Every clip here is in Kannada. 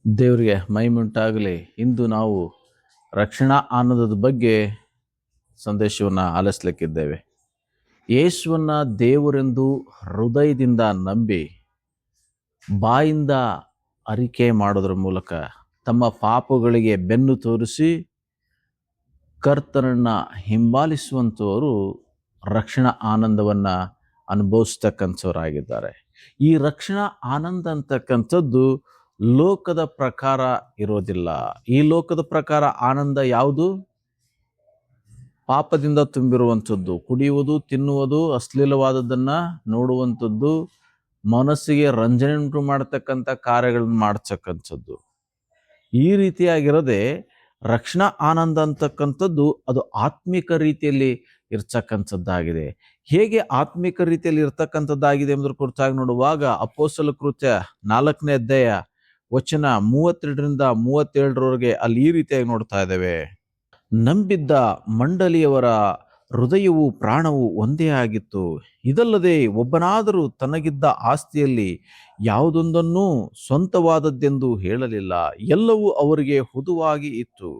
ದೇವರಿಗೆ ಮಹಿಮೆಯುಂಟಾಗಲಿ. ಇಂದು ನಾವು ರಕ್ಷಣಾ ಆನಂದದ ಬಗ್ಗೆ ಸಂದೇಶವನ್ನು ಆಲಿಸಲಿಕ್ಕಿದ್ದೇವೆ. ಯೇಸುವನ್ನ ದೇವರೆಂದು ಹೃದಯದಿಂದ ನಂಬಿ ಬಾಯಿಂದ ಅರಿಕೆ ಮಾಡೋದ್ರ ಮೂಲಕ ತಮ್ಮ ಪಾಪಗಳಿಗೆ ಬೆನ್ನು ತೋರಿಸಿ ಕರ್ತನನ್ನ ಹಿಂಬಾಲಿಸುವಂಥವರು ರಕ್ಷಣಾ ಆನಂದವನ್ನು ಅನುಭವಿಸ್ತಕ್ಕಂಥವರಾಗಿದ್ದಾರೆ. ಈ ರಕ್ಷಣಾ ಆನಂದ ಅಂತಕ್ಕಂಥದ್ದು ಲೋಕದ ಪ್ರಕಾರ ಇರೋದಿಲ್ಲ. ಈ ಲೋಕದ ಪ್ರಕಾರ ಆನಂದ ಯಾವುದು? ಪಾಪದಿಂದ ತುಂಬಿರುವಂಥದ್ದು, ಕುಡಿಯುವುದು, ತಿನ್ನುವುದು, ಅಶ್ಲೀಲವಾದದ್ದನ್ನು ನೋಡುವಂಥದ್ದು, ಮನಸ್ಸಿಗೆ ರಂಜನೆ ಉಂಟು ಮಾಡತಕ್ಕಂಥ ಕಾರ್ಯಗಳನ್ನು ಮಾಡ್ತಕ್ಕಂಥದ್ದು. ಈ ರೀತಿಯಾಗಿರದೆ ರಕ್ಷಣಾ ಆನಂದ ಅಂತಕ್ಕಂಥದ್ದು ಅದು ಆತ್ಮಿಕ ರೀತಿಯಲ್ಲಿ ಇರ್ತಕ್ಕಂಥದ್ದಾಗಿದೆ. ಹೇಗೆ ಆತ್ಮಿಕ ರೀತಿಯಲ್ಲಿ ಇರ್ತಕ್ಕಂಥದ್ದಾಗಿದೆ ಎಂಬುದರ ಕುರಿತಾಗಿ ನೋಡುವಾಗ ಅಪೊಸ್ತಲ ಕೃತ್ಯ 4ನೇ ಅಧ್ಯಾಯ ವಚನ 32ರಿಂದ 37ರವರೆಗೆ ಅಲ್ಲಿ ಈ ರೀತಿಯಾಗಿ ನೋಡ್ತಾ ಇದ್ದೇವೆ. ನಂಬಿದ್ದ ಮಂಡಳಿಯವರ ಹೃದಯವೂ ಪ್ರಾಣವೂ ಒಂದೇ ಆಗಿತ್ತು. ಇದಲ್ಲದೆ ಒಬ್ಬನಾದರೂ ತನಗಿದ್ದ ಆಸ್ತಿಯಲ್ಲಿ ಯಾವುದೊಂದನ್ನೂ ಸ್ವಂತವಾದದ್ದೆಂದು ಹೇಳಲಿಲ್ಲ. ಎಲ್ಲವೂ ಅವರಿಗೆ ಹುದುವಾಗಿ ಇತ್ತು.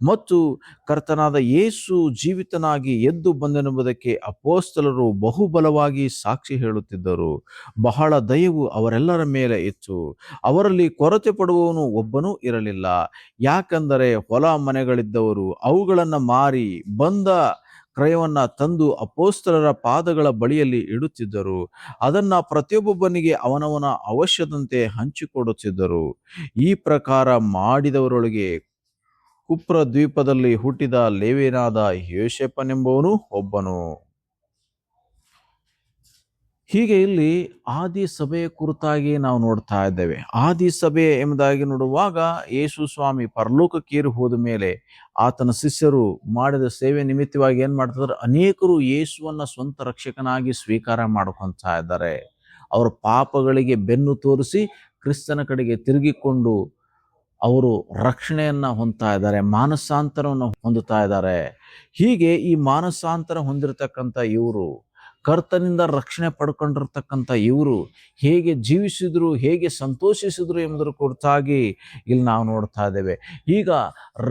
ಮತ್ತು ಕರ್ತನಾದ ಯೇಸು ಜೀವಿತನಾಗಿ ಎದ್ದು ಬಂದನೆಂಬುದಕ್ಕೆ ಅಪೊಸ್ತಲರು ಬಹುಬಲವಾಗಿ ಸಾಕ್ಷಿ ಹೇಳುತ್ತಿದ್ದರು. ಬಹಳ ದಯವು ಅವರೆಲ್ಲರ ಮೇಲೆ ಇತ್ತು. ಅವರಲ್ಲಿ ಕೊರತೆ ಪಡುವವನು ಒಬ್ಬನೂ ಇರಲಿಲ್ಲ. ಯಾಕಂದರೆ ಹೊಲ ಮನೆಗಳಿದ್ದವರು ಅವುಗಳನ್ನು ಮಾರಿ ಬಂದ ಕ್ರಯವನ್ನ ತಂದು ಅಪೊಸ್ತಲರ ಪಾದಗಳ ಬಳಿಯಲ್ಲಿ ಇಡುತ್ತಿದ್ದರು. ಅದನ್ನ ಪ್ರತಿಯೊಬ್ಬನಿಗೆ ಅವನವನ ಅವಶ್ಯದಂತೆ ಹಂಚಿಕೊಡುತ್ತಿದ್ದರು. ಈ ಪ್ರಕಾರ ಮಾಡಿದವರೊಳಗೆ ಕುಪ್ರ ದ್ವೀಪದಲ್ಲಿ ಹುಟ್ಟಿದ ಲೇವಿಯನಾದ ಯೋಸೇಫನೆಂಬವನು ಒಬ್ಬನು. ಹೀಗೆ ಇಲ್ಲಿ ಆದಿ ಸಭೆಯ ಕುರಿತಾಗಿ ನಾವು ನೋಡ್ತಾ ಇದ್ದೇವೆ. ಆದಿ ಸಭೆ ಎಂಬುದಾಗಿ ನೋಡುವಾಗ ಯೇಸು ಸ್ವಾಮಿ ಪರಲೋಕಕ್ಕೇರಿ ಹೋದ ಮೇಲೆ ಆತನ ಶಿಷ್ಯರು ಮಾಡಿದ ಸೇವೆ ನಿಮಿತ್ತವಾಗಿ ಏನ್ ಮಾಡ್ತಿದ್ದಾರೆ? ಅನೇಕರು ಯೇಸುವನ್ನ ಸ್ವಂತ ರಕ್ಷಕನಾಗಿ ಸ್ವೀಕಾರ ಮಾಡ್ಕೊತಾ ಇದ್ದಾರೆ. ಅವರ ಪಾಪಗಳಿಗೆ ಬೆನ್ನು ತೋರಿಸಿ ಕ್ರಿಸ್ತನ ಕಡೆಗೆ ತಿರುಗಿಕೊಂಡು ಅವರು ರಕ್ಷಣೆಯನ್ನ ಹೊಂದ್ತಾ ಇದ್ದಾರೆ, ಮಾನಸಾಂತರವನ್ನು ಹೊಂದುತ್ತಾ ಇದ್ದಾರೆ. ಹೀಗೆ ಈ ಮಾನಸಾಂತರ ಹೊಂದಿರತಕ್ಕಂಥ ಇವರು, ಕರ್ತನಿಂದ ರಕ್ಷಣೆ ಪಡ್ಕೊಂಡಿರ್ತಕ್ಕಂಥ ಇವರು ಹೇಗೆ ಜೀವಿಸಿದ್ರು, ಹೇಗೆ ಸಂತೋಷಿಸಿದ್ರು ಎಂಬುದರ ಕುರಿತಾಗಿ ಇಲ್ಲಿ ನಾವು ನೋಡ್ತಾ ಇದ್ದೇವೆ. ಈಗ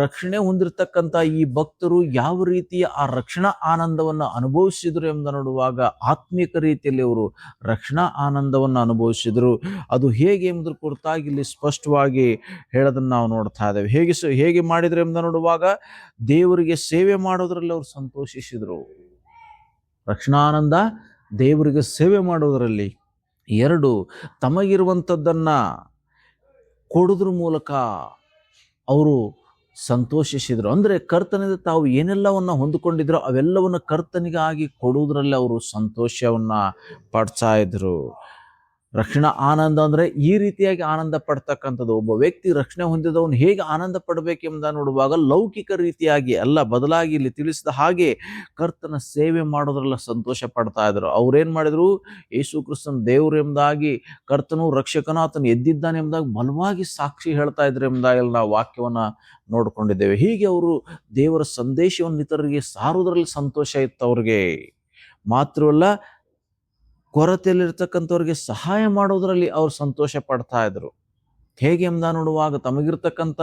ರಕ್ಷಣೆ ಹೊಂದಿರತಕ್ಕಂಥ ಈ ಭಕ್ತರು ಯಾವ ರೀತಿಯ ಆ ರಕ್ಷಣಾ ಆನಂದವನ್ನು ಅನುಭವಿಸಿದ್ರು ಎಂಬುದನ್ನು ನೋಡುವಾಗ ಆತ್ಮಿಕ ರೀತಿಯಲ್ಲಿ ಅವರು ರಕ್ಷಣಾ ಆನಂದವನ್ನು ಅನುಭವಿಸಿದ್ರು. ಅದು ಹೇಗೆ ಎಂಬುದರ ಕುರಿತಾಗಿ ಇಲ್ಲಿ ಸ್ಪಷ್ಟವಾಗಿ ಹೇಳೋದನ್ನು ನಾವು ನೋಡ್ತಾ ಇದ್ದೇವೆ. ಹೇಗೆ ಮಾಡಿದ್ರು ಎಂಬುದನ್ನು ನೋಡುವಾಗ ದೇವರಿಗೆ ಸೇವೆ ಮಾಡೋದ್ರಲ್ಲಿ ಅವರು ಸಂತೋಷಿಸಿದ್ರು. ರಕ್ಷಣಾನಂದ ದೇವರಿಗೆ ಸೇವೆ ಮಾಡುವುದರಲ್ಲಿ. 2, ತಮಗಿರುವಂಥದ್ದನ್ನ ಕೊಡೋದ್ರ ಮೂಲಕ ಅವರು ಸಂತೋಷಿಸಿದ್ರು. ಅಂದರೆ ಕರ್ತನಿಂದ ತಾವು ಏನೆಲ್ಲವನ್ನ ಹೊಂದಿಕೊಂಡಿದ್ರು ಅವೆಲ್ಲವನ್ನ ಕರ್ತನಿಗಾಗಿ ಕೊಡುವುದರಲ್ಲಿ ಅವರು ಸಂತೋಷವನ್ನ ಪಡ್ತಾ ಇದ್ರು. ರಕ್ಷಣಾ ಆನಂದ ಅಂದ್ರೆ ಈ ರೀತಿಯಾಗಿ ಆನಂದ ಪಡ್ತಕ್ಕಂಥದ್ದು. ಒಬ್ಬ ವ್ಯಕ್ತಿ ರಕ್ಷಣೆ ಹೊಂದಿದವನು ಹೇಗೆ ಆನಂದ ಪಡಬೇಕೆಂಬುದನ್ನು ನೋಡುವಾಗ ಲೌಕಿಕ ರೀತಿಯಾಗಿ ಅಲ್ಲ, ಬದಲಾಗಿ ಇಲ್ಲಿ ತಿಳಿಸಿದ ಹಾಗೆ ಕರ್ತನ ಸೇವೆ ಮಾಡೋದ್ರೆಲ್ಲ ಸಂತೋಷ ಪಡ್ತಾ ಇದ್ರು. ಅವ್ರೇನ್ ಮಾಡಿದ್ರು? ಯೇಸು ಕ್ರಿಸ್ತನ ದೇವರು ಎಂಬುದಾಗಿ, ಕರ್ತನು ರಕ್ಷಕನ ಆತನು ಎದ್ದಿದ್ದಾನೆ ಎಂಬುದಾಗಿ ಬಲವಾಗಿ ಸಾಕ್ಷಿ ಹೇಳ್ತಾ ಇದ್ರು ಎಂಬುದಾಗಿ ನಾವು ವಾಕ್ಯವನ್ನ ನೋಡ್ಕೊಂಡಿದ್ದೇವೆ. ಹೀಗೆ ಅವರು ದೇವರ ಸಂದೇಶವನ್ನು ಇತರರಿಗೆ ಸಾರುವುದರಲ್ಲಿ ಸಂತೋಷ ಇತ್ತು ಅವ್ರಿಗೆ. ಮಾತ್ರವಲ್ಲ, ಕೊರತೆಯಲ್ಲಿರ್ತಕ್ಕಂಥವ್ರಿಗೆ ಸಹಾಯ ಮಾಡೋದ್ರಲ್ಲಿ ಅವ್ರು ಸಂತೋಷ ಪಡ್ತಾ ಇದ್ರು. ಹೇಗೆ ಎಂಬುದ ನೋಡುವಾಗ ತಮಗಿರ್ತಕ್ಕಂಥ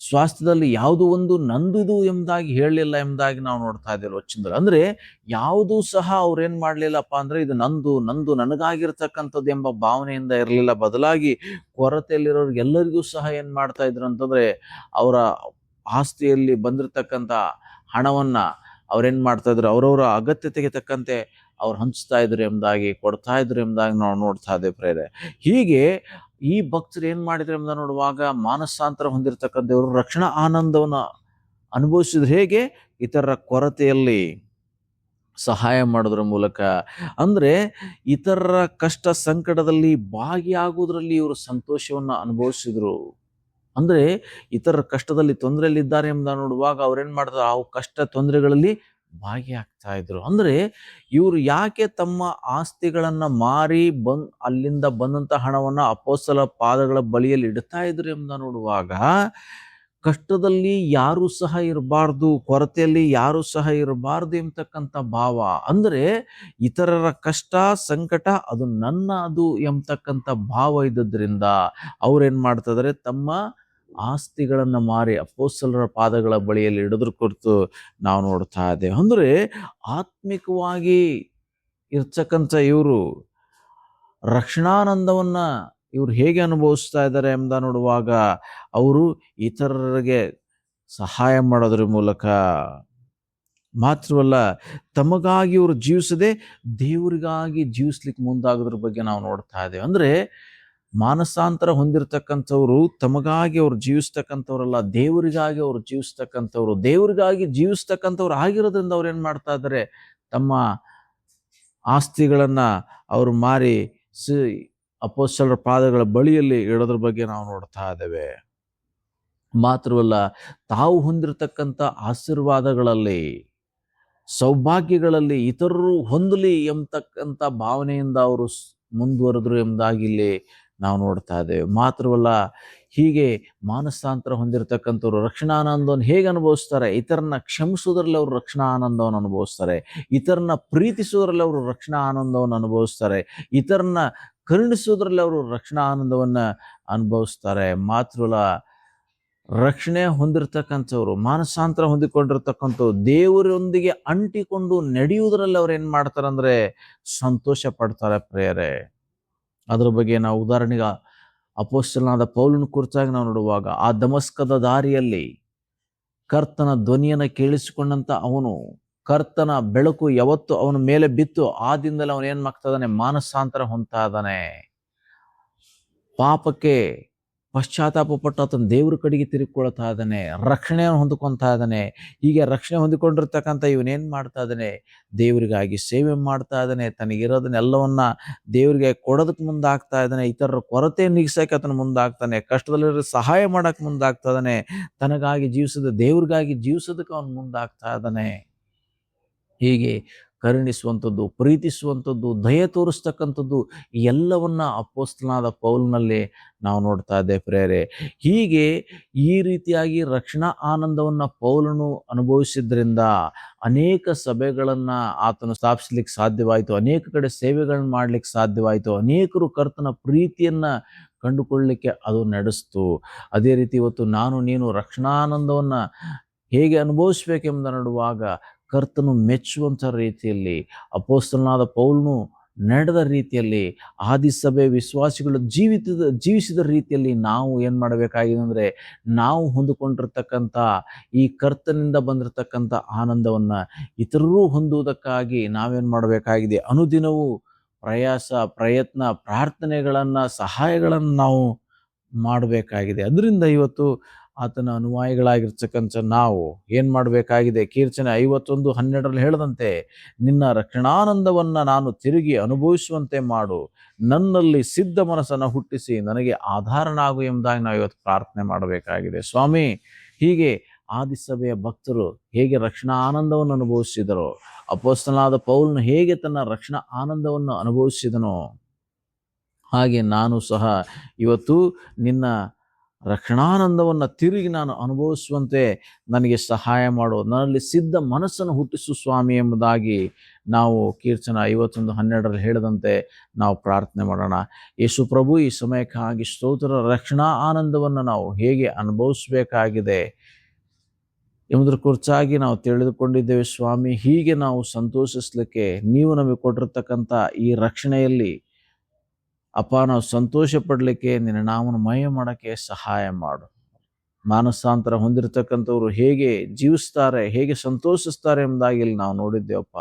ಸ್ವಾಸ್ಥ್ಯದಲ್ಲಿ ಯಾವುದು ಒಂದು ನಂದುದು ಎಂಬುದಾಗಿ ಹೇಳಲಿಲ್ಲ ಎಂಬುದಾಗಿ ನಾವು ನೋಡ್ತಾ ಇದ್ದೇವೆ ವಚನದಲ್ಲಿ. ಅಂದ್ರೆ ಯಾವುದೂ ಸಹ ಅವ್ರೇನ್ ಮಾಡ್ಲಿಲ್ಲಪ್ಪ ಅಂದ್ರೆ ಇದು ನಂದು ನನಗಾಗಿರ್ತಕ್ಕಂಥದ್ದು ಎಂಬ ಭಾವನೆಯಿಂದ ಇರಲಿಲ್ಲ. ಬದಲಾಗಿ ಕೊರತೆಯಲ್ಲಿರೋರು ಎಲ್ಲರಿಗೂ ಸಹ ಏನ್ ಮಾಡ್ತಾ ಇದ್ರು ಅಂತಂದ್ರೆ ಅವರ ಆಸ್ತಿಯಲ್ಲಿ ಬಂದಿರತಕ್ಕಂಥ ಹಣವನ್ನ ಅವ್ರೇನ್ ಮಾಡ್ತಾ ಇದ್ರು, ಅವರವರ ಅಗತ್ಯತೆಗೆ ತಕ್ಕಂತೆ ಅವ್ರು ಹಂಚ್ತಾ ಇದ್ರು ಎಂಬುದಾಗಿ, ಕೊಡ್ತಾ ಇದ್ರು ಎಂಬುದಾಗಿ ನಾವು ನೋಡ್ತಾ ಇದ್ದೇವೆ ಪ್ರೇರೆ. ಹೀಗೆ ಈ ಭಕ್ತರು ಏನ್ ಮಾಡಿದ್ರು ಎಂಬುದನ್ನು ನೋಡುವಾಗ ಮಾನಸಾಂತರ ಹೊಂದಿರತಕ್ಕಂಥವ್ರು ರಕ್ಷಣಾ ಆನಂದವನ್ನು ಅನುಭವಿಸಿದ್ರು. ಹೇಗೆ? ಇತರರ ಕೊರತೆಯಲ್ಲಿ ಸಹಾಯ ಮಾಡೋದ್ರ ಮೂಲಕ. ಅಂದ್ರೆ ಇತರರ ಕಷ್ಟ ಸಂಕಟದಲ್ಲಿ ಭಾಗಿಯಾಗುವುದರಲ್ಲಿ ಇವರು ಸಂತೋಷವನ್ನ ಅನುಭವಿಸಿದ್ರು. ಅಂದ್ರೆ ಇತರರ ಕಷ್ಟದಲ್ಲಿ ತೊಂದರೆಯಲ್ಲಿದ್ದಾರೆ ಎಂಬುದನ್ನು ನೋಡುವಾಗ ಅವ್ರೇನ್ ಮಾಡ್ತಾರೆ? ಆ ಕಷ್ಟ ತೊಂದರೆಗಳಲ್ಲಿ ಭಾಗಿಯಾಗ್ತಾ ಇದ್ರು. ಅಂದ್ರೆ ಇವರು ಯಾಕೆ ತಮ್ಮ ಆಸ್ತಿಗಳನ್ನ ಮಾರಿ ಅಲ್ಲಿಂದ ಬಂದಂತ ಹಣವನ್ನ ಅಪೊಸ್ತಲರ ಪಾದಗಳ ಬಳಿಯಲ್ಲಿ ಇಡ್ತಾ ಇದ್ರು ಎಂಬುದನ್ನು ನೋಡುವಾಗ ಕಷ್ಟದಲ್ಲಿ ಯಾರೂ ಸಹ ಇರಬಾರ್ದು, ಕೊರತೆಯಲ್ಲಿ ಯಾರೂ ಸಹ ಇರಬಾರ್ದು ಎಂಬತಕ್ಕಂಥ ಭಾವ. ಅಂದರೆ ಇತರರ ಕಷ್ಟ ಸಂಕಟ ಅದು ನನ್ನದು ಎಂಬತಕ್ಕಂಥ ಭಾವ ಇದ್ದದ್ರಿಂದ ಅವ್ರೇನ್ ಮಾಡ್ತಾ ಇದ್ದಾರೆ, ತಮ್ಮ ಆಸ್ತಿಗಳನ್ನು ಮಾರಿ ಅಪೊಸ್ತಲರ ಪಾದಗಳ ಬಳಿಯಲ್ಲಿ ಹಿಡಿದ್ರ ಕುರಿತು ನಾವು ನೋಡ್ತಾ ಇದ್ದೇವೆ. ಅಂದ್ರೆ ಆತ್ಮಿಕವಾಗಿ ಇರ್ತಕ್ಕಂಥ ಇವರು ರಕ್ಷಣಾನಂದವನ್ನ ಇವ್ರು ಹೇಗೆ ಅನುಭವಿಸ್ತಾ ಇದ್ದಾರೆ ಎಂಬ ನೋಡುವಾಗ, ಅವರು ಇತರರಿಗೆ ಸಹಾಯ ಮಾಡೋದ್ರ ಮೂಲಕ ಮಾತ್ರವಲ್ಲ, ತಮಗಾಗಿ ಇವರು ಜೀವಿಸದೆ ದೇವರಿಗಾಗಿ ಜೀವಿಸ್ಲಿಕ್ಕೆ ಮುಂದಾಗೋದ್ರ ಬಗ್ಗೆ ನಾವು ನೋಡ್ತಾ ಇದ್ದೇವೆ. ಅಂದ್ರೆ ಮಾನಸಾಂತರ ಹೊಂದಿರತಕ್ಕಂಥವ್ರು ತಮಗಾಗಿ ಅವ್ರು ಜೀವಿಸ್ತಕ್ಕಂಥವ್ರಲ್ಲ, ದೇವರಿಗಾಗಿ ಅವ್ರು ಜೀವಿಸ್ತಕ್ಕಂಥವ್ರು. ದೇವರಿಗಾಗಿ ಜೀವಿಸ್ತಕ್ಕಂಥವ್ರು ಆಗಿರೋದ್ರಿಂದ ಅವ್ರು ಏನ್ ಮಾಡ್ತಾ ಇದ್ದಾರೆ, ತಮ್ಮ ಆಸ್ತಿಗಳನ್ನ ಅವರು ಮಾರಿ ಅಪೊಸ್ತಲರ ಪಾದಗಳ ಬಳಿಯಲ್ಲಿ ಇಡೋದ್ರ ಬಗ್ಗೆ ನಾವು ನೋಡ್ತಾ ಇದ್ದೇವೆ. ಮಾತ್ರವಲ್ಲ, ತಾವು ಹೊಂದಿರತಕ್ಕಂಥ ಆಶೀರ್ವಾದಗಳಲ್ಲಿ ಸೌಭಾಗ್ಯಗಳಲ್ಲಿ ಇತರರು ಹೊಂದಲಿ ಎಂಬತಕ್ಕಂಥ ಭಾವನೆಯಿಂದ ಅವರು ಮುಂದುವರೆದ್ರು ಎಂಬುದಾಗಿ ಇಲ್ಲಿ ನಾವು ನೋಡ್ತಾ ಇದ್ದೇವೆ. ಮಾತ್ರವಲ್ಲ, ಹೀಗೆ ಮಾನಸಾಂತರ ಹೊಂದಿರತಕ್ಕಂಥವ್ರು ರಕ್ಷಣಾನಂದವನ್ನು ಹೇಗೆ ಅನುಭವಿಸ್ತಾರೆ, ಇತರನ್ನ ಕ್ಷಮಿಸೋದ್ರಲ್ಲಿ ಅವರು ರಕ್ಷಣಾ ಆನಂದವನ್ನು ಅನುಭವಿಸ್ತಾರೆ, ಇತರನ್ನ ಪ್ರೀತಿಸೋದ್ರಲ್ಲಿ ಅವರು ರಕ್ಷಣಾ ಆನಂದವನ್ನು ಅನುಭವಿಸ್ತಾರೆ, ಇತರನ್ನ ಕರುಣಿಸೋದ್ರಲ್ಲಿ ಅವರು ರಕ್ಷಣಾ ಆನಂದವನ್ನ ಅನುಭವಿಸ್ತಾರೆ. ಮಾತ್ರವಲ್ಲ, ರಕ್ಷಣೆ ಹೊಂದಿರತಕ್ಕಂಥವ್ರು, ಮಾನಸಾಂತರ ಹೊಂದಿಕೊಂಡಿರ್ತಕ್ಕಂಥವ್ರು ದೇವರೊಂದಿಗೆ ಅಂಟಿಕೊಂಡು ನಡೆಯುವುದರಲ್ಲಿ ಅವ್ರು ಏನ್ ಮಾಡ್ತಾರಂದ್ರೆ ಸಂತೋಷ ಪಡ್ತಾರೆ ಪ್ರಿಯರೇ. ಅದ್ರ ಬಗ್ಗೆ ನಾವು ಉದಾಹರಣೆಗೆ ಅಪೊಸ್ತಲನಾದ ಪೌಲನ ಕುರಿತಾಗಿ ನಾವು ನೋಡುವಾಗ, ಆ ದಮಸ್ಕದ ದಾರಿಯಲ್ಲಿ ಕರ್ತನ ಧ್ವನಿಯನ್ನು ಕೇಳಿಸಿಕೊಂಡಂತ ಅವನು, ಕರ್ತನ ಬೆಳಕು ಯಾವತ್ತು ಅವನ ಮೇಲೆ ಬಿತ್ತು ಆ ದಿನದಲ್ಲಿ ಅವನು ಏನ್ ಮಾಡ್ತಾ ಇದ್ದಾನೆ, ಮಾನಸಾಂತರ ಹೊಂದ್ತಾ ಇದ್ದಾನೆ. ಪಾಪಕ್ಕೆ ಪಶ್ಚಾತ್ತಾಪ ಪಟ್ಟು ಆತನ ದೇವ್ರ ಕಡೆಗೆ ತಿರುಗಿಕೊಳ್ತಾ ಇದ್ದಾನೆ, ರಕ್ಷಣೆಯನ್ನು ಹೊಂದ್ಕೊತಾ ಇದ್ದಾನೆ. ಹೀಗೆ ರಕ್ಷಣೆ ಹೊಂದಿಕೊಂಡಿರ್ತಕ್ಕಂಥ ಇವನೇನ್ ಮಾಡ್ತಾ ಇದ್ದಾನೆ, ದೇವರಿಗಾಗಿ ಸೇವೆ ಮಾಡ್ತಾ ಇದ್ದಾನೆ, ತನಗಿರೋದನ್ನೆಲ್ಲವನ್ನ ದೇವರಿಗೆ ಕೊಡೋದಕ್ಕೆ ಮುಂದಾಗ್ತಾ ಇದ್ದಾನೆ, ಇತರರ ಕೊರತೆ ನೀಗಿಸಕ್ಕೆ ಆತನ ಮುಂದಾಗ್ತಾನೆ, ಕಷ್ಟದಲ್ಲಿ ಸಹಾಯ ಮಾಡಕ್ ಮುಂದಾಗ್ತಾ ಇದ್ದಾನೆ, ತನಗಾಗಿ ಜೀವಿಸದ ದೇವ್ರಿಗಾಗಿ ಜೀವಿಸೋದಕ್ಕೆ ಅವನು ಮುಂದಾಗ್ತಾ ಇದ್ದಾನೆ. ಹೀಗೆ ಕರುಣಿಸುವಂಥದ್ದು, ಪ್ರೀತಿಸುವಂಥದ್ದು, ದಯ ತೋರಿಸ್ತಕ್ಕಂಥದ್ದು ಎಲ್ಲವನ್ನ ಅಪೊಸ್ತಲನಾದ ಪೌಲನಲ್ಲಿ ನಾವು ನೋಡ್ತಾ ಇದ್ದೇವೆ ಪ್ರೇರೆ. ಹೀಗೆ ಈ ರೀತಿಯಾಗಿ ರಕ್ಷಣಾ ಆನಂದವನ್ನ ಪೌಲನು ಅನುಭವಿಸಿದ್ರಿಂದ ಅನೇಕ ಸಭೆಗಳನ್ನ ಆತನು ಸ್ಥಾಪಿಸ್ಲಿಕ್ಕೆ ಸಾಧ್ಯವಾಯಿತು, ಅನೇಕ ಕಡೆ ಸೇವೆಗಳನ್ನ ಮಾಡ್ಲಿಕ್ಕೆ ಸಾಧ್ಯವಾಯಿತು, ಅನೇಕರು ಕರ್ತನ ಪ್ರೀತಿಯನ್ನ ಕಂಡುಕೊಳ್ಳಲಿಕ್ಕೆ ಅದು ನಡೆಸ್ತು. ಅದೇ ರೀತಿ ಇವತ್ತು ನಾನು ನೀನು ರಕ್ಷಣಾನಂದವನ್ನ ಹೇಗೆ ಅನುಭವಿಸ್ಬೇಕೆಂಬುದನ್ನು ನೋಡುವಾಗ, ಕರ್ತನು ಮೆಚ್ಚುವಂಥ ರೀತಿಯಲ್ಲಿ ಅಪೊಸ್ತಲನಾದ ಪೌಲನು ನಡೆದ ರೀತಿಯಲ್ಲಿ, ಆದಿಸಭೆ ವಿಶ್ವಾಸಿಗಳು ಜೀವಿಸಿದ ರೀತಿಯಲ್ಲಿ ನಾವು ಏನ್ ಮಾಡಬೇಕಾಗಿದೆ ಅಂದ್ರೆ, ನಾವು ಹೊಂದಿಕೊಂಡಿರ್ತಕ್ಕಂಥ ಈ ಕರ್ತನಿಂದ ಬಂದಿರತಕ್ಕಂಥ ಆನಂದವನ್ನ ಇತರರೂ ಹೊಂದುವುದಕ್ಕಾಗಿ ನಾವೇನ್ ಮಾಡಬೇಕಾಗಿದೆ, ಅನುದಿನವೂ ಪ್ರಯಾಸ, ಪ್ರಯತ್ನ, ಪ್ರಾರ್ಥನೆಗಳನ್ನ, ಸಹಾಯಗಳನ್ನು ನಾವು ಮಾಡಬೇಕಾಗಿದೆ. ಅದರಿಂದ ಇವತ್ತು ಆತನ ಅನುಯಾಯಿಗಳಾಗಿರ್ತಕ್ಕಂಥ ನಾವು ಏನ್ ಮಾಡಬೇಕಾಗಿದೆ, ಕೀರ್ತನೆ 51:12 ಹೇಳದಂತೆ, ನಿನ್ನ ರಕ್ಷಣಾನಂದವನ್ನ ನಾನು ತಿರುಗಿ ಅನುಭವಿಸುವಂತೆ ಮಾಡು, ನನ್ನಲ್ಲಿ ಸಿದ್ಧ ಮನಸ್ಸನ್ನು ಹುಟ್ಟಿಸಿ ನನಗೆ ಆಧಾರನಾಗು ಎಂಬುದಾಗಿ ನಾವು ಇವತ್ತು ಪ್ರಾರ್ಥನೆ ಮಾಡಬೇಕಾಗಿದೆ. ಸ್ವಾಮಿ, ಹೀಗೆ ಆದಿಸಭೆಯ ಭಕ್ತರು ಹೇಗೆ ರಕ್ಷಣಾ ಆನಂದವನ್ನು ಅನುಭವಿಸಿದರೋ, ಅಪೊಸ್ತಲನಾದ ಪೌಲನು ಹೇಗೆ ತನ್ನ ರಕ್ಷಣಾ ಆನಂದವನ್ನು ಅನುಭವಿಸಿದನೋ, ಹಾಗೆ ನಾನು ಸಹ ಇವತ್ತು ನಿನ್ನ ರಕ್ಷಣಾನಂದವನ್ನು ತಿರುಗಿ ನಾನು ಅನುಭವಿಸುವಂತೆ ನನಗೆ ಸಹಾಯ ಮಾಡು, ನನ್ನಲ್ಲಿ ಸಿದ್ಧ ಮನಸ್ಸನ್ನು ಹುಟ್ಟಿಸು ಸ್ವಾಮಿ ಎಂಬುದಾಗಿ ನಾವು ಕೀರ್ತನೆ 51:12 ಹೇಳದಂತೆ ನಾವು ಪ್ರಾರ್ಥನೆ ಮಾಡೋಣ. ಯೇಸು ಪ್ರಭು, ಈ ಸಮಯಕ್ಕಾಗಿ ಸ್ತೋತ್ರ. ರಕ್ಷಣಾ ಆನಂದವನ್ನು ನಾವು ಹೇಗೆ ಅನುಭವಿಸಬೇಕಾಗಿದೆ ಎಂಬುದರ ಕುರಿತಾಗಿ ನಾವು ತಿಳಿದುಕೊಂಡಿದ್ದೇವೆ ಸ್ವಾಮಿ. ಹೀಗೆ ನಾವು ಸಂತೋಷಿಸ್ಲಿಕ್ಕೆ ನೀವು ನಮಗೆ ಕೊಟ್ಟಿರ್ತಕ್ಕಂಥ ಈ ರಕ್ಷಣೆಯಲ್ಲಿ ಅಪ್ಪ ನಾವು ಸಂತೋಷ ಪಡಲಿಕ್ಕೆ, ನಿನ್ನ ನಾಮವನ್ನು ಮಹಿಮೆ ಮಾಡೋಕ್ಕೆ ಸಹಾಯ ಮಾಡು. ಮಾನಸಾಂತರ ಹೊಂದಿರತಕ್ಕಂಥವ್ರು ಹೇಗೆ ಜೀವಿಸ್ತಾರೆ, ಹೇಗೆ ಸಂತೋಷಿಸ್ತಾರೆ ಎಂಬುದಾಗಿ ಇಲ್ಲಿ ನಾವು ನೋಡಿದ್ದೇವಪ್ಪ.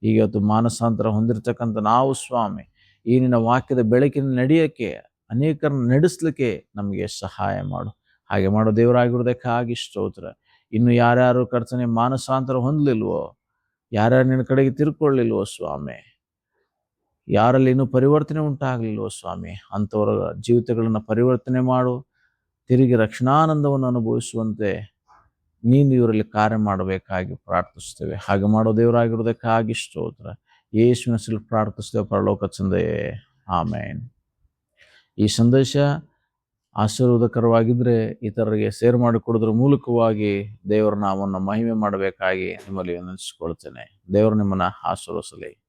ಈಗ ಇವತ್ತು ಮಾನಸಾಂತರ ಹೊಂದಿರತಕ್ಕಂಥ ನಾವು ಸ್ವಾಮಿ, ಈ ನಿನ್ನ ವಾಕ್ಯದ ಬೆಳಕಿನ ನಡೆಯೋಕ್ಕೆ, ಅನೇಕರನ್ನು ನಡೆಸಲಿಕ್ಕೆ ನಮಗೆ ಸಹಾಯ ಮಾಡು. ಹಾಗೆ ಮಾಡೋ ದೇವರಾಗಿರೋದಕ್ಕಾಗಿ ಸ್ತೋತ್ರ. ಇನ್ನು ಯಾರ್ಯಾರು ಕರ್ತನೆ ಮಾನಸಾಂತರ ಹೊಂದಲಿಲ್ವೋ, ಯಾರ್ಯಾರು ನಿನ್ನ ಕಡೆಗೆ ತಿರ್ಕೊಳ್ಳಿಲ್ವೋ ಸ್ವಾಮಿ, ಯಾರಲ್ಲಿ ಇನ್ನೂ ಪರಿವರ್ತನೆ ಉಂಟಾಗಲಿಲ್ವೋ ಸ್ವಾಮಿ, ಅಂಥವರ ಜೀವಿತಗಳನ್ನು ಪರಿವರ್ತನೆ ಮಾಡು. ತಿರುಗಿ ರಕ್ಷಣಾನಂದವನ್ನು ಅನುಭವಿಸುವಂತೆ ನೀನು ಇವರಲ್ಲಿ ಕಾರ್ಯ ಮಾಡಬೇಕಾಗಿ ಪ್ರಾರ್ಥಿಸ್ತೇವೆ. ಹಾಗೆ ಮಾಡೋ ದೇವರಾಗಿರೋದಕ್ಕಾಗಿ ಸ್ತೋತ್ರ. ಯೇಸುವಿನ ಹೆಸರಲ್ಲಿ ಪ್ರಾರ್ಥಿಸ್ತೇವೆ ಪರಲೋಕ ತಂದೆಯೇ, ಆಮೇನ್. ಈ ಸಂದೇಶ ಆಶೀರ್ವಾದಕರವಾಗಿದ್ದರೆ ಇತರರಿಗೆ ಶೇರ್ ಮಾಡಿಕೊಡೋದ್ರ ಮೂಲಕವಾಗಿ ದೇವರ ನಾಮವನ್ನು ಮಹಿಮೆ ಮಾಡಬೇಕಾಗಿ ನಿಮ್ಮಲ್ಲಿ ವಿನಂತಿಸಿಕೊಳ್ತೇನೆ. ದೇವರು ನಿಮ್ಮನ್ನು ಆಶೀರ್ವದಿಸಲಿ.